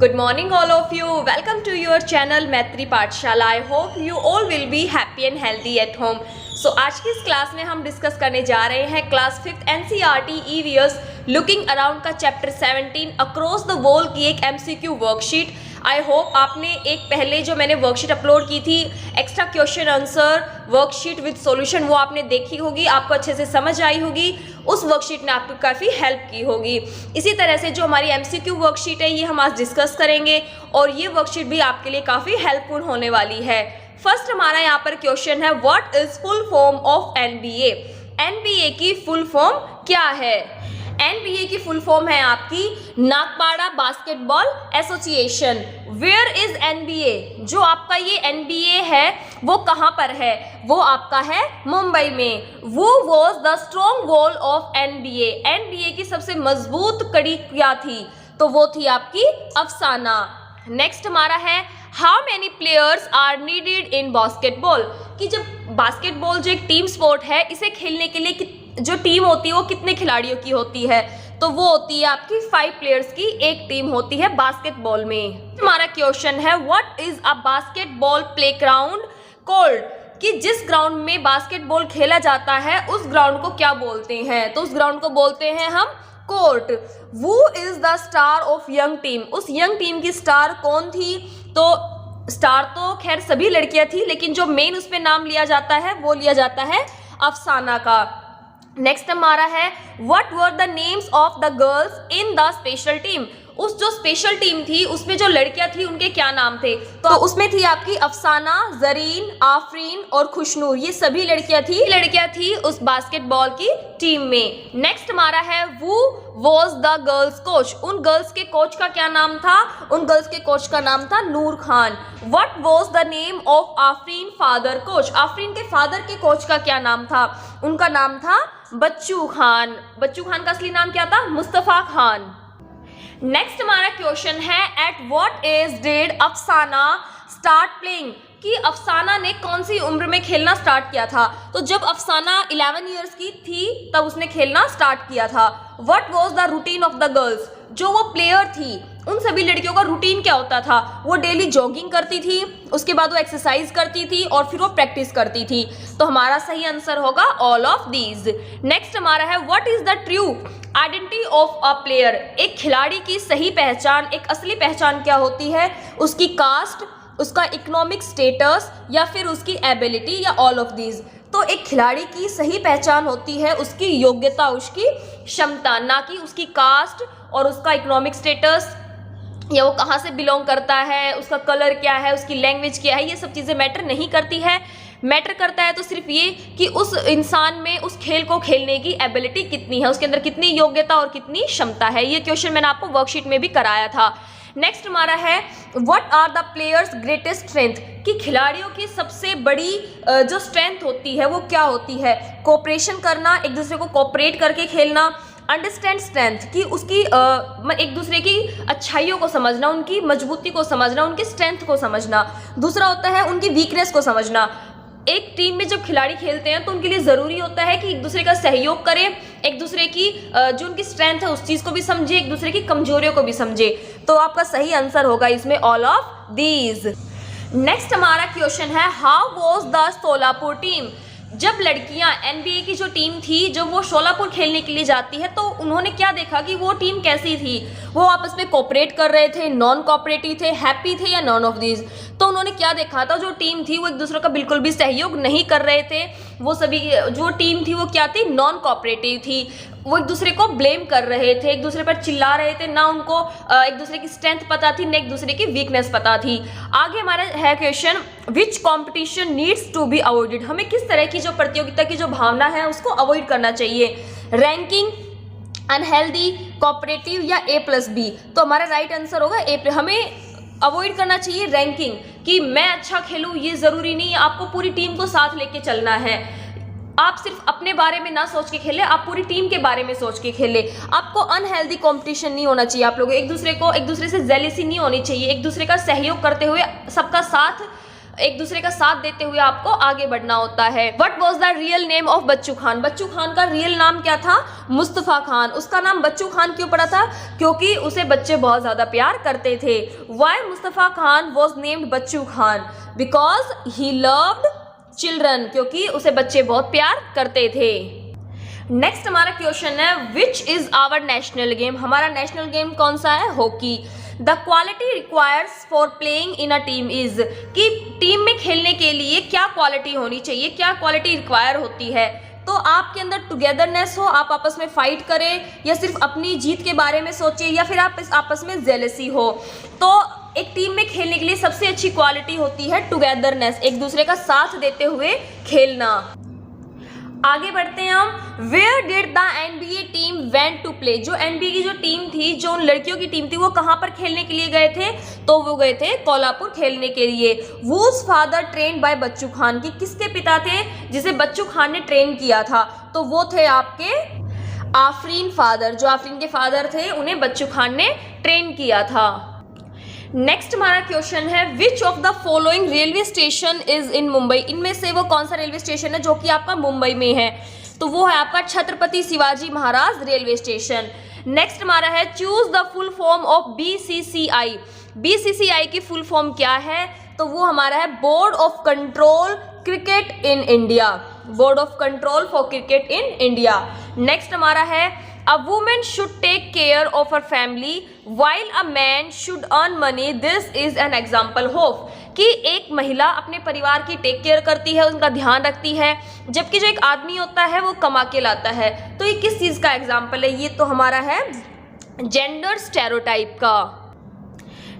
Good morning all of you. Welcome to your channel मैत्री पाठशाला. I hope you all will be happy and healthy at home. So आज की इस class में हम discuss करने जा रहे हैं class 5th NCERT EVS looking around का चैप्टर 17 अक्रॉस द वॉल की एक MCQ वर्कशीट. आई होप आपने एक पहले जो मैंने वर्कशीट अपलोड की थी extra question answer worksheet with solution वो आपने देखी होगी, आपको अच्छे से समझ आई होगी. उस वर्कशीट ने आपको काफ़ी हेल्प की होगी. इसी तरह से जो हमारी MCQ वर्कशीट है ये हम आज डिस्कस करेंगे और ये वर्कशीट भी आपके लिए काफ़ी हेल्पफुल होने वाली है. फर्स्ट हमारा यहाँ पर क्वेश्चन है what is full form of NBA. NBA की फुल फॉर्म क्या है? NBA की फुल फॉर्म है आपकी Nagpada basketball association. Where is NBA? जो आपका ये NBA है वो कहाँ पर है? वो आपका है मुंबई में. वो was the strong wall of NBA. NBA की सबसे मजबूत कड़ी क्या थी? तो वो थी आपकी अफसाना. नेक्स्ट हमारा है how many players are needed in basketball. कि जब बास्केटबॉल जो एक टीम स्पोर्ट है इसे खेलने के लिए जो टीम होती है वो कितने खिलाड़ियों की होती है? तो वो होती है आपकी 5 प्लेयर्स की एक टीम होती है बास्केटबॉल में. हमारा क्वेश्चन है what is a basketball playground called. कि जिस ग्राउंड में बास्केटबॉल खेला जाता है उस ग्राउंड को क्या बोलते हैं? तो उस ग्राउंड को बोलते हैं हम कोर्ट. वो is the star of young team. उस यंग टीम की स्टार कौन थी? तो स्टार तो खैर सभी लड़कियां थी लेकिन जो मेन उस पे नाम लिया जाता है वो लिया जाता है अफसाना का. नेक्स्ट हमारा है what were the names of the girls in the special team. उस जो स्पेशल टीम थी उसमें जो लड़कियां थी उनके क्या नाम थे? तो उसमें थी आपकी अफसाना, जरीन, आफरीन और खुशनूर. ये सभी लड़कियां थी उस बास्केटबॉल की टीम में. नेक्स्ट हमारा है वो वॉज द गर्ल्स कोच. उन गर्ल्स के कोच का क्या नाम था? उन गर्ल्स के कोच का नाम था Noor Khan. What was the name of Afreen father coach. Afreen के फादर के कोच का क्या नाम था? उनका नाम था बच्चू खान. बच्चू खान का असली नाम क्या था? मुस्तफ़ा खान. नेक्स्ट हमारा क्वेश्चन है एट व्हाट एज डिड अफसाना स्टार्ट प्लेइंग. कि अफसाना ने कौन सी उम्र में खेलना स्टार्ट किया था? तो जब अफसाना 11 ईयर्स की थी तब उसने खेलना स्टार्ट किया था. What was the routine of the girls. जो वो प्लेयर थी उन सभी लड़कियों का रूटीन क्या होता था? वो डेली जॉगिंग करती थी, उसके बाद वो एक्सरसाइज करती थी और फिर वो प्रैक्टिस करती थी. तो हमारा सही आंसर होगा ऑल ऑफ दीज. नेक्स्ट हमारा है what is the true identity of a player. एक खिलाड़ी की सही पहचान, एक असली पहचान क्या होती है? उसकी कास्ट, उसका इकोनॉमिक स्टेटस या फिर उसकी एबिलिटी या ऑल ऑफ दीज. तो एक खिलाड़ी की सही पहचान होती है उसकी योग्यता, उसकी क्षमता, ना कि उसकी कास्ट और उसका इकोनॉमिक स्टेटस या वो कहाँ से बिलोंग करता है, उसका कलर क्या है, उसकी लैंग्वेज क्या है. ये सब चीज़ें मैटर नहीं करती है. मैटर करता है तो सिर्फ ये कि उस इंसान में उस खेल को खेलने की एबिलिटी कितनी है, उसके अंदर कितनी योग्यता और कितनी क्षमता है. ये क्वेश्चन मैंने आपको वर्कशीट में भी कराया था. नेक्स्ट हमारा है what are the players greatest strength. कि खिलाड़ियों की सबसे बड़ी जो स्ट्रेंथ होती है वो क्या होती है? कोऑपरेशन करना, एक दूसरे को कोऑपरेट करके खेलना. अंडरस्टैंड स्ट्रेंथ कि उसकी एक दूसरे की अच्छाइयों को समझना, उनकी मजबूती को समझना, उनकी स्ट्रेंथ को समझना. दूसरा होता है उनकी वीकनेस को समझना. एक टीम में जब खिलाड़ी खेलते हैं तो उनके लिए ज़रूरी होता है कि एक दूसरे का सहयोग करें, एक दूसरे की जो उनकी स्ट्रेंथ है उस चीज़ को भी समझे, एक दूसरे की कमजोरियों को भी समझे. तो आपका सही आंसर होगा इसमें ऑल ऑफ दीज. नेक्स्ट हमारा क्वेश्चन है how was the Solapur team. जब लड़कियां NBA की जो टीम थी जब वो शोलापुर खेलने के लिए जाती है तो उन्होंने क्या देखा कि वो टीम कैसी थी? वो आपस में कोऑपरेट कर रहे थे, नॉन कोऑपरेटिव थे, हैप्पी थे या नॉन ऑफ दीज. तो उन्होंने क्या देखा था? जो टीम थी वो एक दूसरे का बिल्कुल भी सहयोग नहीं कर रहे थे. वो सभी जो टीम थी वो क्या थी? नॉन कोऑपरेटिव थी. वो एक दूसरे को ब्लेम कर रहे थे, एक दूसरे पर चिल्ला रहे थे, ना उनको एक दूसरे की स्ट्रेंथ पता थी ना एक दूसरे की वीकनेस पता थी. आगे हमारा है question which competition needs to be avoided. हमें किस तरह की जो प्रतियोगिता की जो भावना है उसको अवॉइड करना चाहिए? रैंकिंग, अनहेल्दी, कोऑपरेटिव या A+B. तो हमारा राइट आंसर होगा A. हमें अवॉइड करना चाहिए रैंकिंग. कि मैं अच्छा खेलूँ ये ज़रूरी नहीं है, आपको पूरी टीम को साथ लेके चलना है. आप सिर्फ अपने बारे में ना सोच के खेले, आप पूरी टीम के बारे में सोच के खेले. आपको अनहेल्दी कंपटीशन नहीं होना चाहिए. आप लोग एक दूसरे से जेलिसी नहीं होनी चाहिए. एक दूसरे का सहयोग करते हुए सबका साथ एक दूसरे का साथ देते हुए आपको आगे बढ़ना होता है। What was the real name of Bachchu Khan? Bachchu Khan का रियल नाम क्या था? मुस्तफा खान। उसका नाम बच्चू खान क्यों पड़ा था? क्योंकि उसे बच्चे बहुत ज्यादा प्यार करते थे। Why Mustafa Khan was named Bachchu Khan? Because he loved children, क्योंकि उसे बच्चे बहुत प्यार करते थे। नेक्स्ट हमारा क्वेश्चन है which is our national game? हमारा नेशनल गेम कौन सा है? Hockey. The quality requires for playing in a team is, कि टीम में खेलने के लिए क्या क्वालिटी होनी चाहिए, क्या क्वालिटी रिक्वायर होती है? तो आपके अंदर टुगेदरनेस हो, आप आपस में फाइट करें, या सिर्फ अपनी जीत के बारे में सोचें, या फिर आप आपस में जेलसी हो। तो एक टीम में खेलने के लिए सबसे अच्छी क्वालिटी होती है टुगेदरनेस, एक दूसरे का साथ देते हुए खेलना। आगे बढ़ते हैं हम। Where did the NBA team went to play? जो NBA की जो टीम थी, जो उन लड़कियों की टीम थी, वो कहाँ पर खेलने के लिए गए थे? तो वो गए थे कोल्हापुर खेलने के लिए। वूज फादर ट्रेन बाय बच्चू खान? की किसके पिता थे जिसे बच्चू खान ने ट्रेन किया था? तो वो थे आपके आफरीन फादर। जो आफरीन के फादर थे उन्हें बच्चू खान ने ट्रेन किया था। नेक्स्ट हमारा क्वेश्चन है which of the following railway station is in Mumbai? इनमें से वो कौन सा रेलवे स्टेशन है जो कि आपका मुंबई में है? तो वो है आपका Chhatrapati Shivaji Maharaj railway station. Next हमारा है choose the full form of BCCI। BCCI की फुल फॉर्म क्या है? तो वो हमारा है board of control cricket in India. Board of control for cricket in India. Next हमारा है A woman should take care of her family while a man should earn money. This is an example of, कि एक महिला अपने परिवार की take care करती है, उनका ध्यान रखती है, जबकि जो एक आदमी होता है वो कमा के लाता है। तो ये किस चीज़ का एग्जाम्पल है? ये तो हमारा है जेंडर स्टेरियोटाइप का।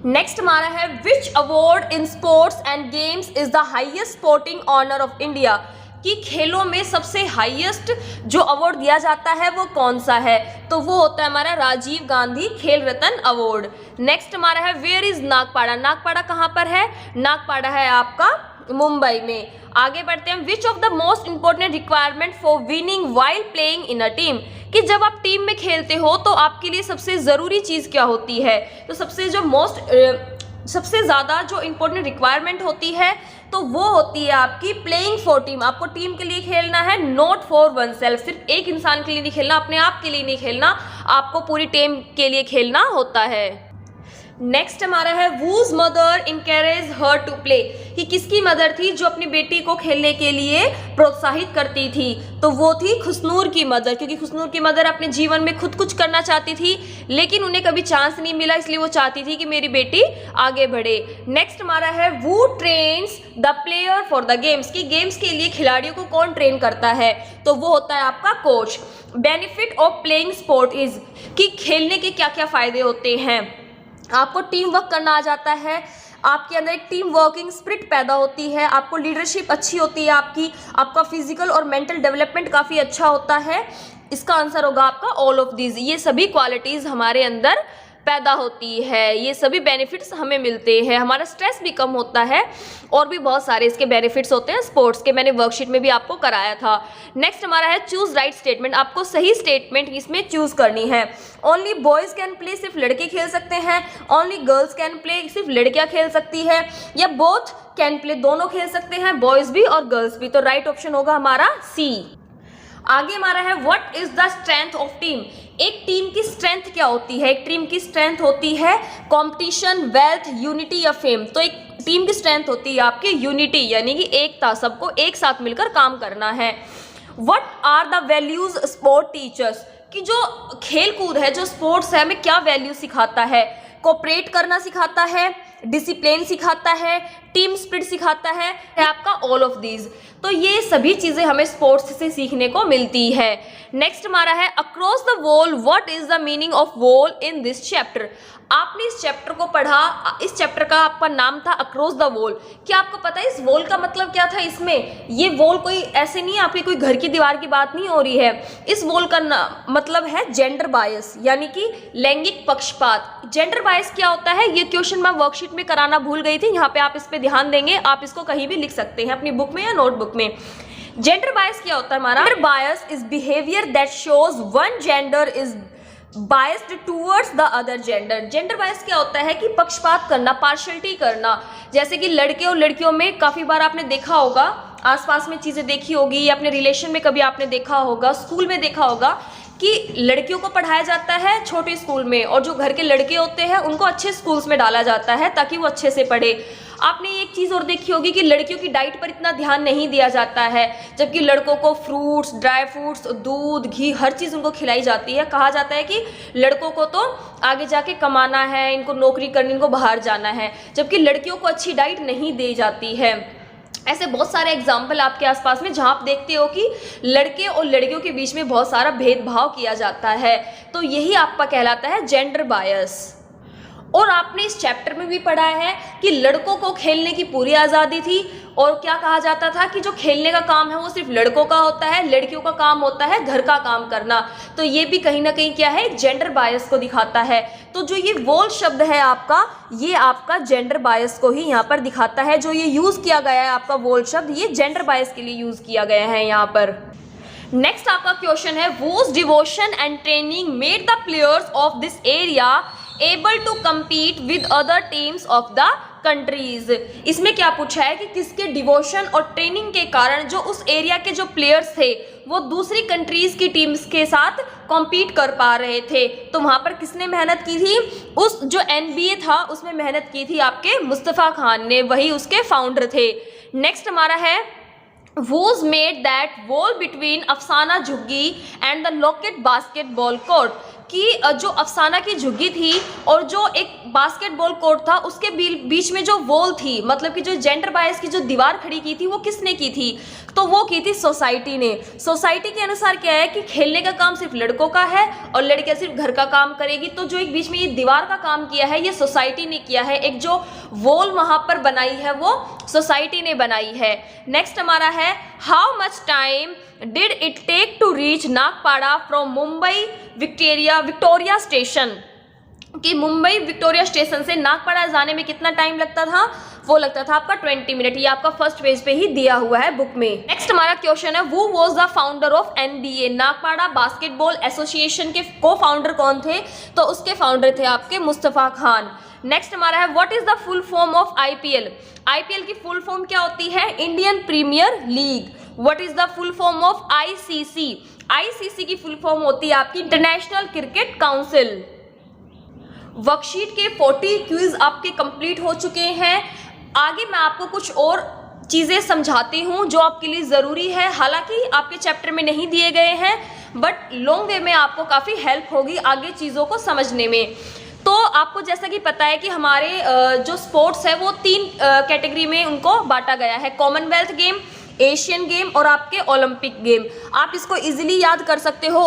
नेक्स्ट हमारा है which award in sports and games is the highest sporting honour of India? कि खेलों में सबसे हाईएस्ट जो अवार्ड दिया जाता है वो कौन सा है? तो वो होता है हमारा राजीव गांधी खेल रत्न अवार्ड। नेक्स्ट हमारा है वेयर इज नागपाड़ा? नागपाड़ा कहाँ पर है? नागपाड़ा है आपका मुंबई में। आगे बढ़ते हैं which of the most important requirement for winning while playing in a team? कि जब आप टीम में खेलते हो तो आपके लिए सबसे ज़रूरी चीज़ क्या होती है? तो सबसे ज़्यादा जो इम्पोर्टेंट रिक्वायरमेंट होती है तो वो होती है आपकी प्लेइंग फॉर टीम। आपको टीम के लिए खेलना है, नॉट फॉर वन सेल्फ। सिर्फ एक इंसान के लिए नहीं खेलना, अपने आप के लिए नहीं खेलना, आपको पूरी टीम के लिए खेलना होता है। नेक्स्ट हमारा है whose mother encourage her to play? कि किसकी मदर थी जो अपनी बेटी को खेलने के लिए प्रोत्साहित करती थी? तो वो थी खुशनूर की मदर, क्योंकि खुशनूर की मदर अपने जीवन में खुद कुछ करना चाहती थी लेकिन उन्हें कभी चांस नहीं मिला, इसलिए वो चाहती थी कि मेरी बेटी आगे बढ़े। नेक्स्ट हमारा है who trains the player for the games? कि गेम्स के लिए खिलाड़ियों को कौन ट्रेन करता है? तो वो होता है आपका coach. Benefit of playing sport is, कि खेलने के क्या क्या फायदे होते हैं? आपको टीम वर्क करना आ जाता है, आपके अंदर एक टीम वर्किंग स्पिरिट पैदा होती है, आपको लीडरशिप अच्छी होती है, आपका फिजिकल और मेंटल डेवलपमेंट काफ़ी अच्छा होता है। इसका आंसर होगा आपका ऑल ऑफ दीज। ये सभी क्वालिटीज़ हमारे अंदर पैदा होती है, ये सभी बेनिफिट्स हमें मिलते हैं, हमारा स्ट्रेस भी कम होता है और भी बहुत सारे इसके बेनिफिट्स होते हैं स्पोर्ट्स के। मैंने वर्कशीट में भी आपको कराया था। नेक्स्ट हमारा है चूज राइट स्टेटमेंट। आपको सही स्टेटमेंट इसमें चूज करनी है। ओनली बॉयज़ कैन प्ले, सिर्फ लड़के खेल सकते हैं। ओनली गर्ल्स कैन प्ले, सिर्फ लड़कियां खेल सकती है। या बोथ कैन प्ले, दोनों खेल सकते हैं, बॉयज़ भी और गर्ल्स भी। तो राइट ऑप्शन होगा हमारा सी। आगे हमारा है what is the strength of team? एक टीम की स्ट्रेंथ क्या होती है? एक टीम की स्ट्रेंथ होती है कंपटीशन, वेल्थ, यूनिटी या फेम। तो एक टीम की स्ट्रेंथ होती है आपकी यूनिटी, यानी कि एकता, सबको एक साथ मिलकर काम करना है। What are the values sport teachers? कि जो खेल कूद है, जो स्पोर्ट्स है, हमें क्या वैल्यू सिखाता है? कोऑपरेट करना सिखाता है, डिसिप्लिन सिखाता है, टीम स्पिरिट सिखाता है आपका ऑल ऑफ दीज। तो ये सभी चीज़ें हमें स्पोर्ट्स से सीखने को मिलती है। नेक्स्ट हमारा है across the wall, what is the meaning of wall in this chapter? आपने इस चैप्टर को पढ़ा, इस चैप्टर का आपका नाम था अक्रॉस द वॉल। क्या आपको पता है इस वॉल का मतलब क्या था? इसमें ये वॉल कोई ऐसे नहीं, आपकी कोई घर की दीवार की बात नहीं हो रही है। इस वॉल का मतलब है जेंडर बायस, यानी कि लैंगिक पक्षपात। जेंडर बायस क्या होता है? ये क्वेश्चन मैं वर्कशीट में कराना भूल गई थी, यहाँ पे आप इस पे ध्यान देंगे। आप इसको कहीं भी लिख सकते हैं अपनी बुक में या नोटबुक में। जेंडर बायस क्या होता है हमारा? Gender bias is behaviour that shows one gender is biased towards the other gender. Gender bias क्या होता है कि पक्षपात करना, पार्शलिटी करना। जैसे कि लड़के और लड़कियों में काफ़ी बार आपने देखा होगा, आसपास में चीज़ें देखी होगी, या अपने रिलेशन में कभी आपने देखा होगा, स्कूल में देखा होगा कि लड़कियों को पढ़ाया जाता है छोटे स्कूल में, और जो घर के लड़के होते हैं उनको अच्छे स्कूल्स में डाला जाता है ताकि वो अच्छे से पढ़े। आपने एक चीज़ और देखी होगी कि लड़कियों की डाइट पर इतना ध्यान नहीं दिया जाता है, जबकि लड़कों को फ्रूट्स, ड्राई फ्रूट्स, दूध, घी, हर चीज़ उनको खिलाई जाती है। कहा जाता है कि लड़कों को तो आगे जाके कमाना है, इनको नौकरी करनी, इनको बाहर जाना है, जबकि लड़कियों को अच्छी डाइट नहीं दी जाती है। ऐसे बहुत सारे एग्जाम्पल आपके आसपास में जहाँ आप देखते हो कि लड़के और लड़कियों के बीच में बहुत सारा भेदभाव किया जाता है। तो यही आपका कहलाता है जेंडर बायस। और आपने इस चैप्टर में भी पढ़ा है कि लड़कों को खेलने की पूरी आज़ादी थी, और क्या कहा जाता था कि जो खेलने का काम है वो सिर्फ लड़कों का होता है, लड़कियों का काम होता है घर का काम करना। तो ये भी कहीं ना कहीं क्या है, जेंडर बायस को दिखाता है। तो जो ये वोल शब्द है आपका, ये आपका जेंडर बायस को ही यहाँ पर दिखाता है। जो ये यूज़ किया गया है आपका वोल शब्द, ये जेंडर बायस के लिए यूज़ किया गया है यहाँ पर। नेक्स्ट आपका क्वेश्चन है, whose devotion and training made the players of this area able to compete with other teams of the countries. इसमें क्या पूछा है कि किसके डिवोशन और ट्रेनिंग के कारण जो उस एरिया के जो प्लेयर्स थे वो दूसरी कंट्रीज की टीम्स के साथ कॉम्पीट कर पा रहे थे। तो वहाँ पर किसने मेहनत की थी? उस जो NBA था उसमें मेहनत की थी आपके मुस्तफ़ा खान ने, वही उसके फाउंडर थे। नेक्स्ट हमारा है, who's made that wall between अफसाना झुग्गी and the locket basketball court. कि जो अफसाना की झुग्गी थी और जो एक बास्केटबॉल कोर्ट था उसके बीच में जो वॉल थी, मतलब कि जो जेंडर बायस की जो दीवार खड़ी की थी वो किसने की थी? तो वो की थी सोसाइटी ने। सोसाइटी के अनुसार क्या है कि खेलने का काम सिर्फ लड़कों का है और लड़कियां सिर्फ घर का काम करेगी। तो जो एक बीच में ये दीवार का काम किया है ये सोसाइटी ने किया है, एक जो वॉल वहां पर बनाई है वो सोसाइटी ने बनाई है। नेक्स्ट हमारा है, how much time did it take to reach Nagpada from Mumbai Victoria station. कि मुंबई विक्टोरिया स्टेशन से नागपाड़ा जाने में कितना टाइम लगता था? वो लगता था आपका 20 मिनट। ये आपका फर्स्ट पेज पे ही दिया हुआ है बुक में। नेक्स्ट हमारा क्वेश्चन है, who was the founder of NBA? Nagpada basketball association के को फाउंडर कौन थे? तो उसके फाउंडर थे आपके मुस्तफ़ा खान। नेक्स्ट हमारा है, what is the full form of IPL? IPL की फुल फॉर्म क्या होती है? Indian premier league. What is the full form of ICC? ICC की फुल फॉर्म होती है आपकी इंटरनेशनल क्रिकेट काउंसिल। वर्कशीट के 40 क्विज आपके कंप्लीट हो चुके हैं। आगे मैं आपको कुछ और चीज़ें समझाती हूँ जो आपके लिए ज़रूरी है, हालांकि आपके चैप्टर में नहीं दिए गए हैं, बट लॉन्ग वे में आपको काफ़ी हेल्प होगी आगे चीज़ों को समझने में। तो आपको जैसा कि पता है कि हमारे जो स्पोर्ट्स है वो 3 कैटेगरी में उनको बांटा गया है, कॉमनवेल्थ गेम, एशियन गेम और आपके ओलंपिक गेम। आप इसको इजीली याद कर सकते हो,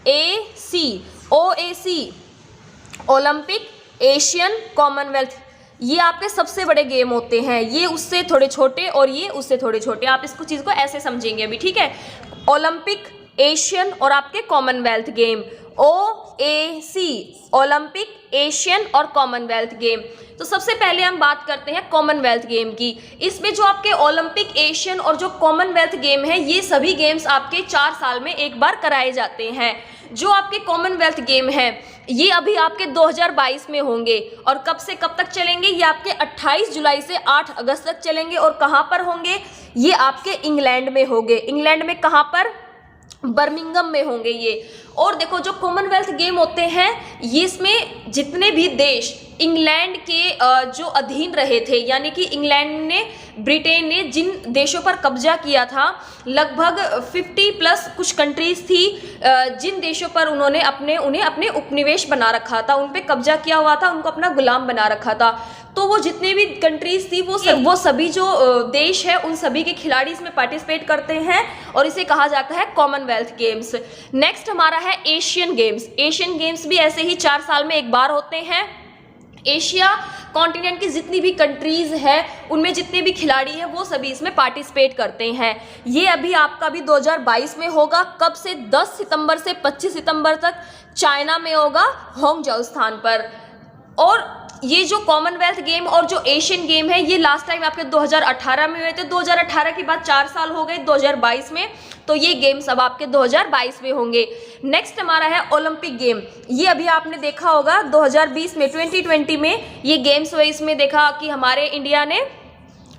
OAC ओलंपिक, एशियन, कॉमनवेल्थ, ये आपके सबसे बड़े गेम होते हैं। ये उससे थोड़े छोटे और ये उससे थोड़े छोटे। आप इसको चीज़ को ऐसे समझेंगे अभी, ठीक है? ओलंपिक, एशियन और आपके Commonwealth game. OAC Olympic, Asian और कॉमनवेल्थ गेम। तो सबसे पहले हम बात करते हैं कॉमनवेल्थ गेम की। इसमें जो आपके ओलंपिक, एशियन और जो कॉमनवेल्थ गेम है ये सभी गेम्स आपके 4 साल में एक बार कराए जाते हैं। जो आपके कॉमनवेल्थ गेम है ये अभी आपके 2022 में होंगे और कब से कब तक चलेंगे? ये आपके 28 जुलाई से 8 अगस्त तक चलेंगे। और कहाँ पर होंगे? ये आपके इंग्लैंड में होंगे। इंग्लैंड में कहाँ पर? बर्मिंघम में होंगे ये। और देखो जो कॉमनवेल्थ गेम होते हैं ये इसमें जितने भी देश इंग्लैंड के जो अधीन रहे थे, यानी कि इंग्लैंड ने, ब्रिटेन ने जिन देशों पर कब्जा किया था, लगभग 50 प्लस कुछ कंट्रीज थी जिन देशों पर उन्हें अपने उपनिवेश बना रखा था, उन पे कब्जा किया हुआ था, उनको अपना गुलाम बना रखा था। तो वो जितने भी कंट्रीज थी वो सभी जो देश है उन सभी के खिलाड़ी इसमें पार्टिसिपेट करते हैं और इसे कहा जाता है कॉमनवेल्थ गेम्स। नेक्स्ट हमारा है एशियन गेम्स। एशियन गेम्स भी ऐसे ही 4 साल में एक बार होते हैं। एशिया कॉन्टिनेंट की जितनी भी कंट्रीज है उनमें जितने भी खिलाड़ी हैं वो सभी इसमें पार्टिसिपेट करते हैं। ये अभी आपका भी 2022 में होगा। कब से? 10 सितंबर से 25 सितंबर तक चाइना में होगा, होंगजाओ स्थान पर। और ये जो कॉमनवेल्थ गेम और जो एशियन गेम है ये लास्ट टाइम आपके 2018 में हुए थे। 2018 के बाद 4 साल हो गए 2022 में, तो ये गेम्स अब आपके 2022 में होंगे। नेक्स्ट हमारा है ओलंपिक गेम। ये अभी आपने देखा होगा 2020 में 2020 में ये गेम्स हुए। इसमें देखा कि हमारे इंडिया ने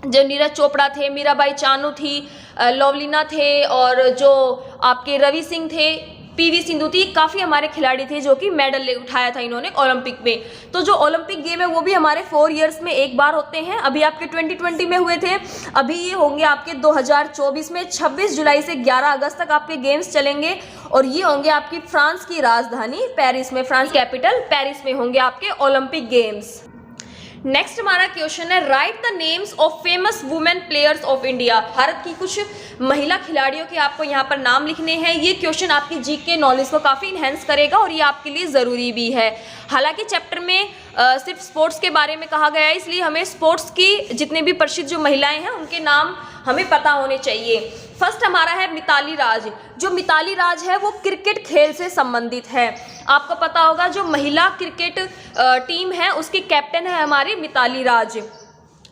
जो नीरज चोपड़ा थे, मीराबाई चानू थी, लवलीना थे और जो आपके रवि सिंह थे, पीवी सिंधु थी, काफ़ी हमारे खिलाड़ी थे जो कि मेडल ले उठाया था इन्होंने ओलंपिक में। तो जो ओलंपिक गेम है वो भी हमारे 4 इयर्स में एक बार होते हैं। अभी आपके 2020 में हुए थे, अभी ये होंगे आपके 2024 में 26 जुलाई से 11 अगस्त तक आपके गेम्स चलेंगे और ये होंगे आपकी फ्रांस की राजधानी पेरिस में, फ्रांस कैपिटल पेरिस में होंगे आपके ओलंपिक गेम्स। नेक्स्ट हमारा क्वेश्चन है right the names of famous women players of India. Bharat की कुछ महिला खिलाड़ियों के आपको यहाँ पर नाम लिखने हैं। ये क्वेश्चन आपकी जीके नॉलेज को काफ़ी इन्हेंस करेगा और ये आपके लिए ज़रूरी भी है। हालांकि चैप्टर में सिर्फ स्पोर्ट्स के बारे में कहा गया है, इसलिए हमें स्पोर्ट्स की जितने भी प्रसिद्ध जो महिलाएं हैं उनके नाम हमें पता होने चाहिए। फर्स्ट हमारा है मिताली राज। जो मिताली राज है वो क्रिकेट खेल से संबंधित है। आपको पता होगा जो महिला क्रिकेट टीम है उसकी कैप्टन है हमारी मिताली राज।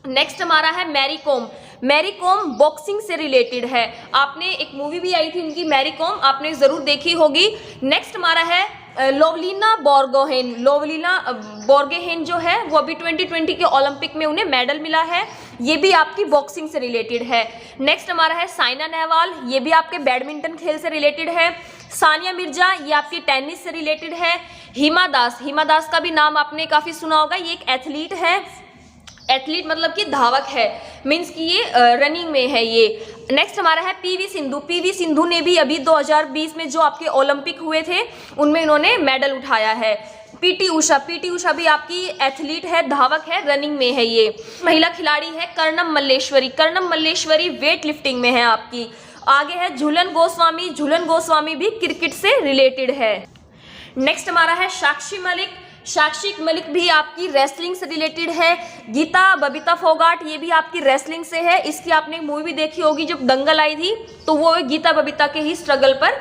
नेक्स्ट हमारा है Mary Kom. Mary Kom boxing से रिलेटेड है। आपने एक मूवी भी आई थी उनकी मैरी कॉम, आपने ज़रूर देखी होगी। नेक्स्ट हमारा है लोवलीना बोर्गोहेन। लोवलीना बोर्गोहेन जो है वो अभी 2020 के ओलंपिक में उन्हें मेडल मिला है, ये भी आपकी बॉक्सिंग से रिलेटेड है। नेक्स्ट हमारा है साइना नेहवाल, ये भी आपके बैडमिंटन खेल से रिलेटेड है। सानिया मिर्जा, ये आपकी टेनिस से रिलेटेड है। हिमा दास, हिमा दास का भी नाम आपने काफ़ी सुना होगा, ये एक एथलीट है। एथलीट मतलब कि धावक है, मीन्स कि ये रनिंग में है ये। नेक्स्ट हमारा है पीवी सिंधु। पीवी सिंधु ने भी अभी 2020 में जो आपके ओलंपिक हुए थे उनमें इन्होंने मेडल उठाया है। पीटी उषा, पीटी उषा भी आपकी एथलीट है, धावक है, रनिंग में है ये। महिला खिलाड़ी है कर्णम मल्लेश्वरी। कर्णम मल्लेश्वरी वेट लिफ्टिंग में है आपकी। आगे है झूलन गोस्वामी। झूलन गोस्वामी भी क्रिकेट से रिलेटेड है। नेक्स्ट हमारा है साक्षी मलिक। साक्षी मलिक भी आपकी रेसलिंग से रिलेटेड है। गीता बबीता फोगाट, ये भी आपकी रेसलिंग से है। इसकी आपने मूवी भी देखी होगी जब दंगल आई थी, तो वो गीता बबीता के ही स्ट्रगल पर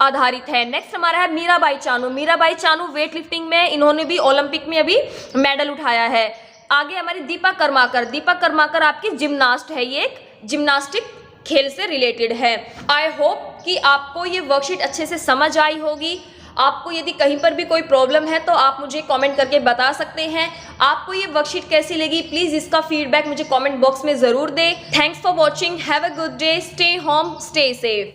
आधारित है। नेक्स्ट हमारा है मीराबाई चानू। मीराबाई चानू वेट लिफ्टिंग में, इन्होंने भी ओलंपिक में अभी मेडल उठाया है। आगे हमारी दीपा कर्माकर। दीपा कर्माकर आपकी जिम्नास्ट है, ये एक जिम्नास्टिक खेल से रिलेटेड है। आई होप कि आपको ये वर्कशीट अच्छे से समझ आई होगी। आपको यदि कहीं पर भी कोई प्रॉब्लम है तो आप मुझे कमेंट करके बता सकते हैं। आपको ये वर्कशीट कैसी लगी, प्लीज़ इसका फीडबैक मुझे कमेंट बॉक्स में ज़रूर दें। Thanks for watching, have a good day, stay home, stay safe.